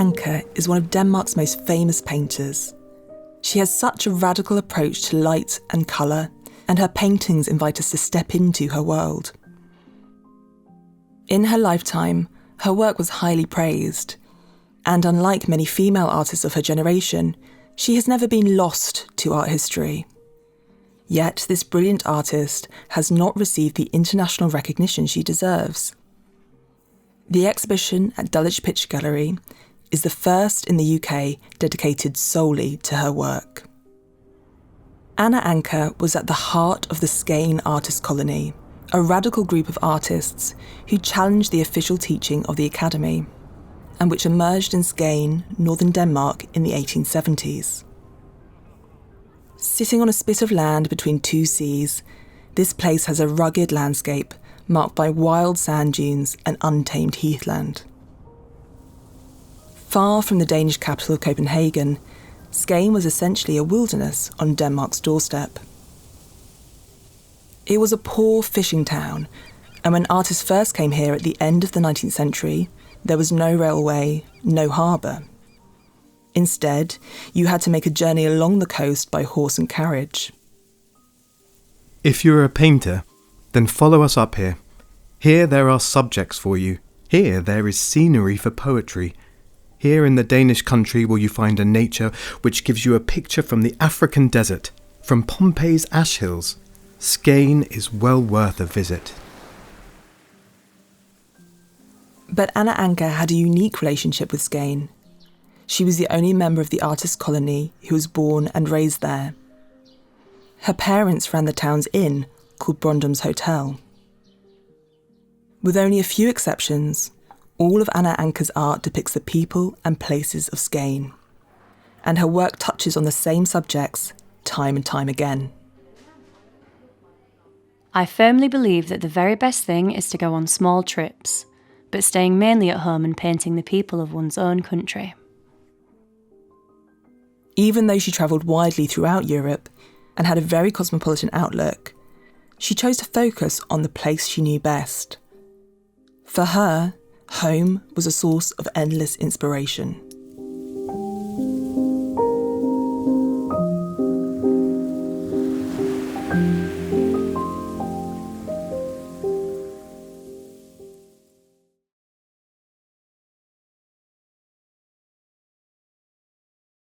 Ancher is one of Denmark's most famous painters. She has such a radical approach to light and colour, and her paintings invite us to step into her world. In her lifetime, her work was highly praised, and unlike many female artists of her generation, she has never been lost to art history. Yet this brilliant artist has not received the international recognition she deserves. The exhibition at Dulwich Picture Gallery is the first in the UK dedicated solely to her work. Ancher was at the heart of the Skagen artist colony, a radical group of artists who challenged the official teaching of the academy, and which emerged in Skagen, northern Denmark, in the 1870s. Sitting on a spit of land between two seas, this place has a rugged landscape marked by wild sand dunes and untamed heathland. Far from the Danish capital Copenhagen, Skagen was essentially a wilderness on Denmark's doorstep. It was a poor fishing town, and when artists first came here at the end of the 19th century, there was no railway, no harbour. Instead, you had to make a journey along the coast by horse and carriage. If you're a painter, then follow us up here. Here there are subjects for you. Here there is scenery for poetry. Here in the Danish country will you find a nature which gives you a picture from the African desert, from Pompeii's ash hills. Skagen is well worth a visit. But Ancher had a unique relationship with Skagen. She was the only member of the artist colony who was born and raised there. Her parents ran the town's inn, called Brøndum's Hotel. With only a few exceptions, all of Ancher's art depicts the people and places of Skagen, and her work touches on the same subjects time and time again. I firmly believe that the very best thing is to go on small trips, but staying mainly at home and painting the people of one's own country. Even though she travelled widely throughout Europe and had a very cosmopolitan outlook, she chose to focus on the place she knew best. For her, home was a source of endless inspiration.